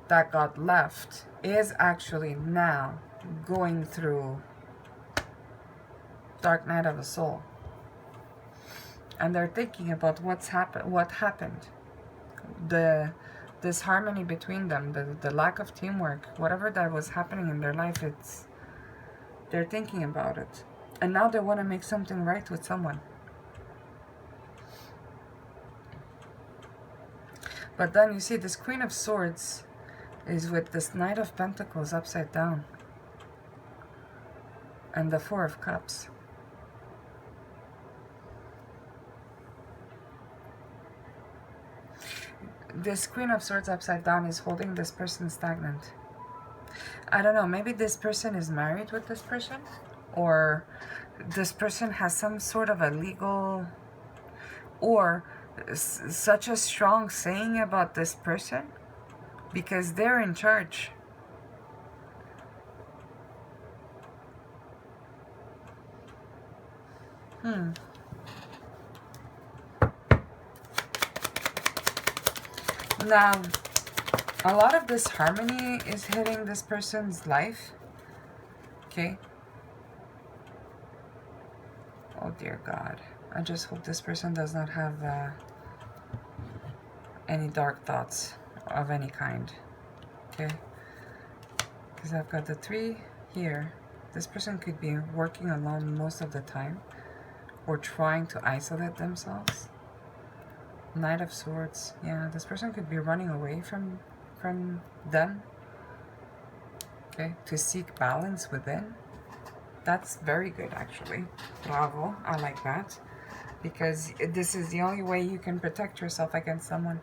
Speaker 1: that got left is actually now going through dark night of the soul. And they're thinking about what happened. This harmony between them, the lack of teamwork, whatever that was happening in their life, they're thinking about it. And now they want to make something right with someone. But then you see this Queen of Swords is with this Knight of Pentacles upside down. And the Four of Cups. This Queen of Swords upside down is holding this person stagnant. I don't know, maybe this person is married with this person, or this person has some sort of a legal, or such a strong saying about this person, because they're in charge. Now, a lot of this harmony is hitting this person's life. Okay. dear God. I just hope this person does not have any dark thoughts of any kind. Okay? Because I've got the 3 here. This person could be working alone most of the time, or trying to isolate themselves. Knight of Swords. Yeah, this person could be running away from them. Okay, to seek balance within. That's very good, actually. Bravo, I like that. Because this is the only way you can protect yourself against someone.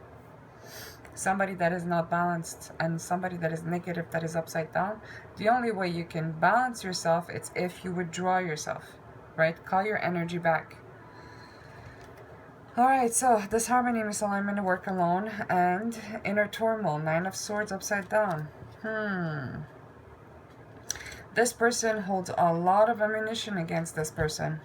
Speaker 1: Somebody that is not balanced and somebody that is negative, that is upside down. The only way you can balance yourself is if you withdraw yourself, right? Call your energy back. Alright, so disharmony, misalignment, work alone, and inner turmoil. 9 of Swords upside down. This person holds a lot of ammunition against this person.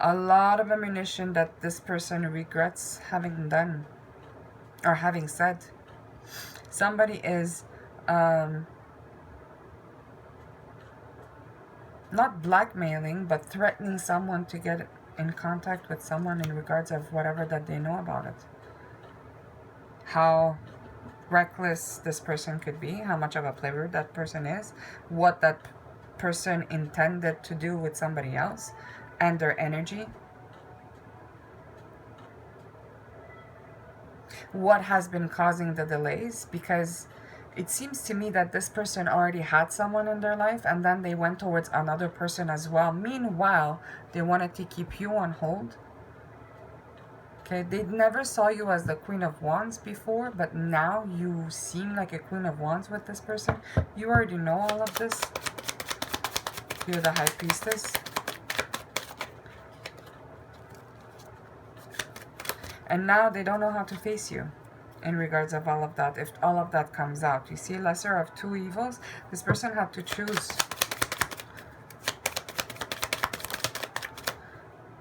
Speaker 1: A lot of ammunition that this person regrets having done or having said. Somebody is not blackmailing, but threatening someone to get in contact with someone in regards of whatever that they know about it. How reckless this person could be, how much of a player that person is, what that person intended to do with somebody else, and their energy. What has been causing the delays? Because it seems to me that this person already had someone in their life and then they went towards another person as well. Meanwhile, they wanted to keep you on hold. Okay, they never saw you as the Queen of Wands before, but now you seem like a Queen of Wands with this person. You already know all of this. You're the High Priestess. And now they don't know how to face you in regards of all of that. If all of that comes out, you see, lesser of 2 evils. This person had to choose.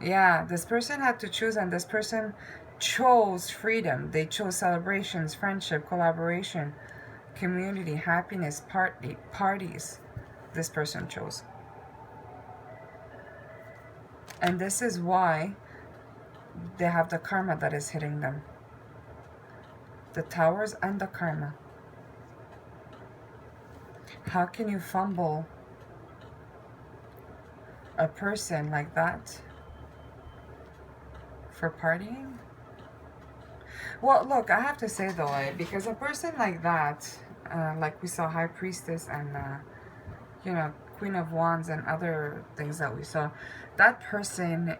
Speaker 1: Yeah, this person had to choose, and this person chose freedom. They chose celebrations, friendship, collaboration, community, happiness, parties. This person chose. And this is why they have the karma that is hitting them. The Towers and the karma. How can you fumble a person like that for partying? Well, look, I have to say though, because a person like that, like we saw High Priestess and, you know, Queen of Wands and other things that we saw, that person,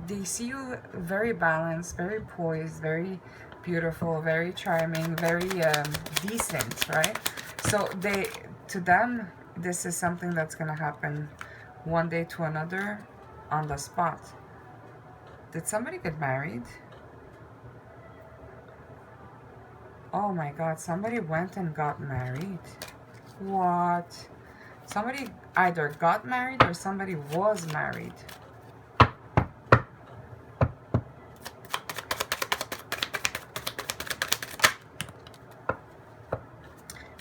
Speaker 1: they see you very balanced, very poised, very beautiful, very charming, very decent, right? So to them, this is something that's going to happen one day to another on the spot. Did somebody get married? Oh my God, somebody went and got married. What? Somebody either got married or somebody was married.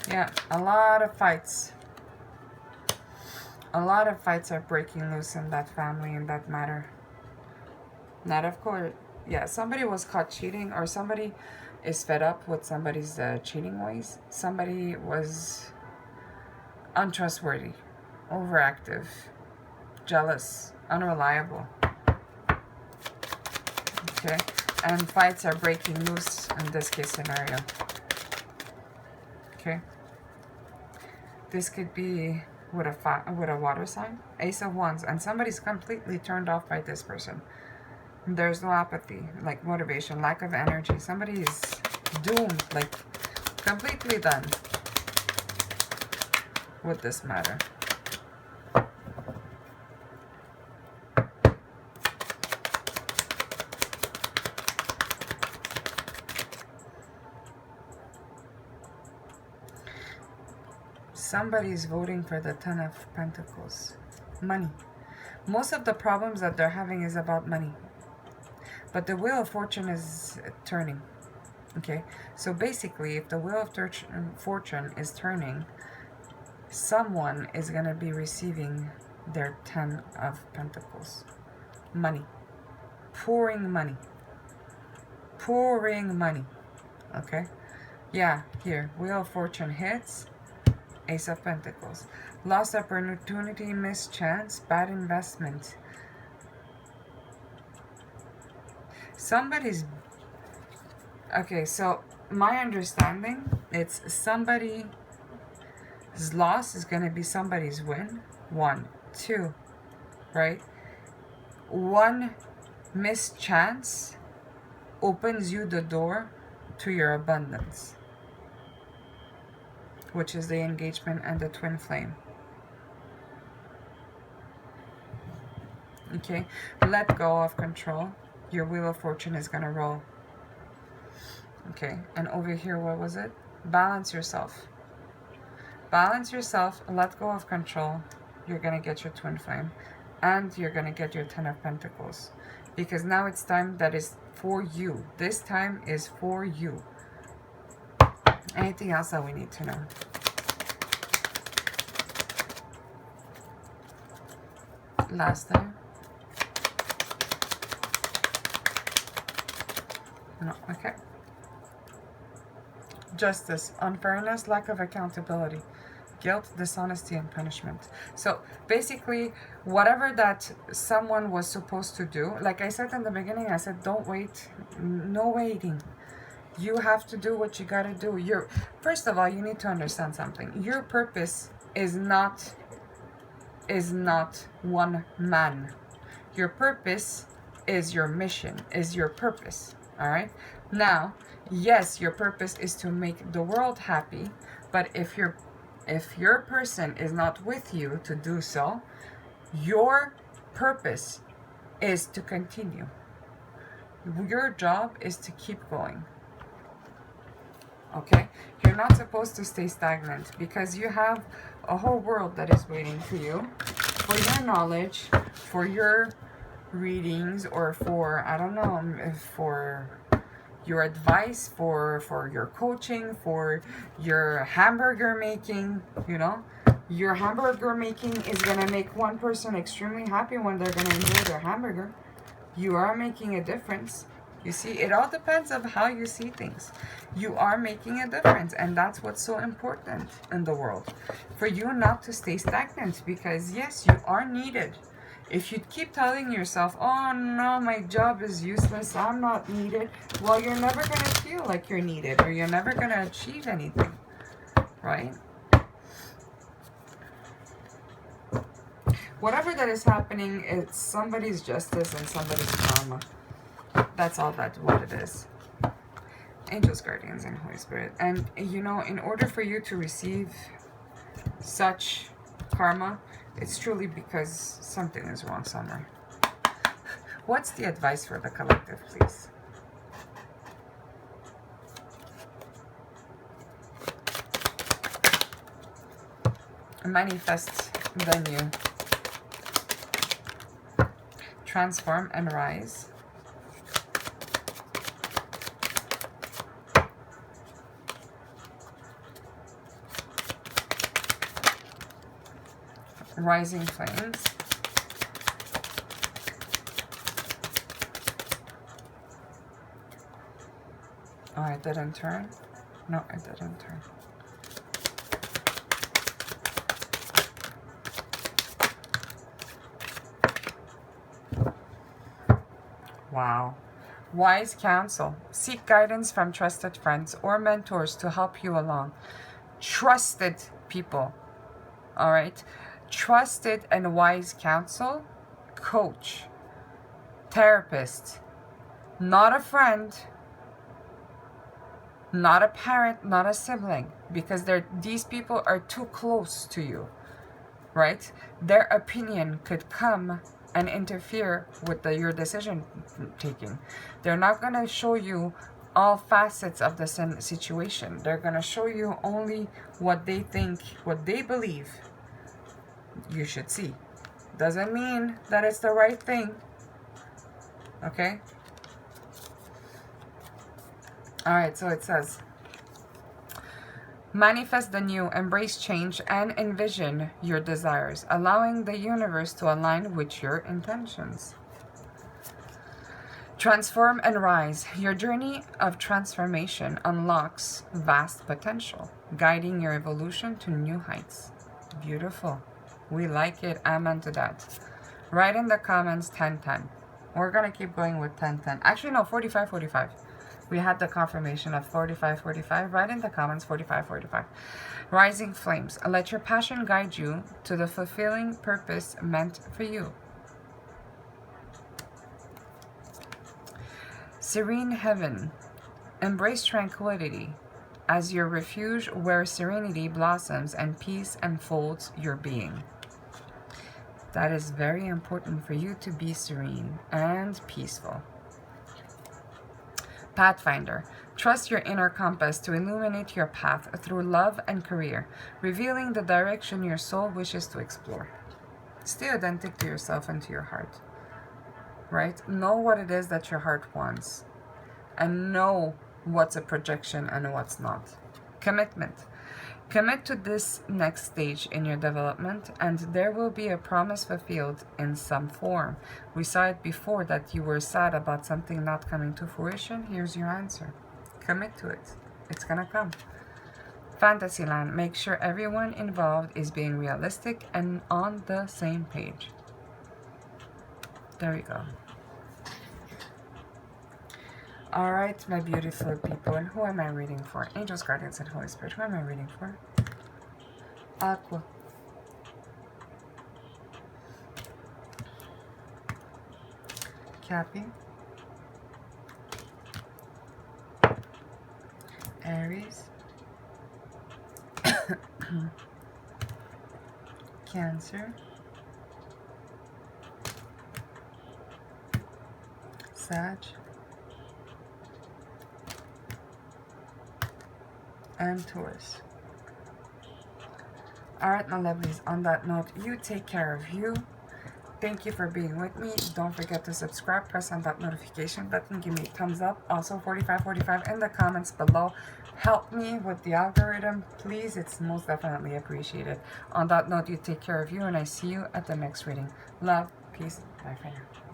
Speaker 1: Yeah, a lot of fights. A lot of fights are breaking loose in that family, in that matter. Not of course. Yeah, somebody was caught cheating, or somebody is fed up with somebody's cheating ways. Somebody was untrustworthy, overactive, jealous, unreliable. Okay, and fights are breaking loose in this case scenario. Okay. This could be with a water sign, Ace of Wands, and somebody's completely turned off by this person. There's no apathy, like motivation, lack of energy. Somebody is doomed, like completely done with this matter. Somebody's voting for the Ten of Pentacles. Money. Most of the problems that they're having is about money. But the Wheel of Fortune is turning. Okay? So basically, if the Wheel of Fortune is turning, someone is going to be receiving their 10 of Pentacles. Money. Pouring money. Pouring money. Okay? Yeah, here. Wheel of Fortune hits. Ace of Pentacles. Lost opportunity, missed chance, bad investment. Somebody's... Okay, so my understanding, it's somebody's loss is going to be somebody's win. 1, 2, right? One missed chance opens you the door to your abundance, which is the engagement and the twin flame. Okay, let go of control. Your Wheel of Fortune is going to roll. Okay, and over here, what was it? Balance yourself. Balance yourself, let go of control. You're going to get your twin flame. And you're going to get your 10 of Pentacles. Because now it's time that is for you. This time is for you. Anything else that we need to know? Last time. No, okay. Justice, unfairness, lack of accountability, guilt, dishonesty, and punishment. So basically, whatever that someone was supposed to do, like I said in the beginning, I said, don't wait, no waiting. You have to do what you gotta do. First of all, you need to understand something. Your purpose is not one man. Your purpose is your mission, is your purpose. All right. Now, yes, your purpose is to make the world happy, but if your person is not with you to do so, your purpose is to continue. Your job is to keep going. Okay? You're not supposed to stay stagnant because you have a whole world that is waiting for you, for your knowledge, for your readings, or for, I don't know, for your advice, for your coaching, for your hamburger making, you know. Your hamburger making is going to make one person extremely happy when they're going to enjoy their hamburger. You are making a difference. You see, it all depends on how you see things. You are making a difference, and that's what's so important in the world. For you not to stay stagnant, because yes, you are needed. If you keep telling yourself, oh no, my job is useless, I'm not needed, well, you're never going to feel like you're needed, or you're never going to achieve anything, right? Whatever that is happening, it's somebody's justice and somebody's karma. That's all what it is. Angels, guardians, and Holy Spirit. And, you know, in order for you to receive such karma, it's truly because something is wrong somewhere. What's the advice for the collective, please? Manifest the new. Transform and rise. Rising flames. Oh, I didn't turn. No, I didn't turn. Wow. Wise counsel. Seek guidance from trusted friends or mentors to help you along. Trusted people. All right. Trusted and wise counsel. Coach. Therapist. Not a friend. Not a parent. Not a sibling. Because these people are too close to you. Right? Their opinion could come and interfere with your decision taking. They're not going to show you all facets of the situation. They're going to show you only what they think, what they believe you should see. Doesn't mean that it's the right thing. Okay? Alright, so it says, Manifest the new, embrace change, and envision your desires, allowing the universe to align with your intentions. Transform and rise. Your journey of transformation unlocks vast potential, guiding your evolution to new heights. Beautiful. We like it. Amen to that. Write in the comments 10-10. We're going to keep going with 10-10. Actually, no, 45-45. We had the confirmation of 45-45. Write in the comments 45-45. Rising flames. Let your passion guide you to the fulfilling purpose meant for you. Serene heaven. Embrace tranquility as your refuge where serenity blossoms and peace enfolds your being. That is very important for you to be serene and peaceful. Pathfinder. Trust your inner compass to illuminate your path through love and career, revealing the direction your soul wishes to explore. Stay authentic to yourself and to your heart. Right? Know what it is that your heart wants. And know what's a projection and what's not. Commitment. Commit to this next stage in your development, and there will be a promise fulfilled in some form. We saw it before that you were sad about something not coming to fruition. Here's your answer. Commit to it. It's gonna come. Fantasyland. Make sure everyone involved is being realistic and on the same page. There we go. Alright, my beautiful people, and who am I reading for? Angels, Guardians, and Holy Spirit. Who am I reading for? Aqua. Cappy. Aries. Cancer. Sag. And Taurus. Alright, my lovelies, on that note, you take care of you. Thank you for being with me. Don't forget to subscribe, press on that notification button, give me a thumbs up. Also 45-45 in the comments below. Help me with the algorithm, please. It's most definitely appreciated. On that note, you take care of you, and I see you at the next reading. Love, peace, bye for now.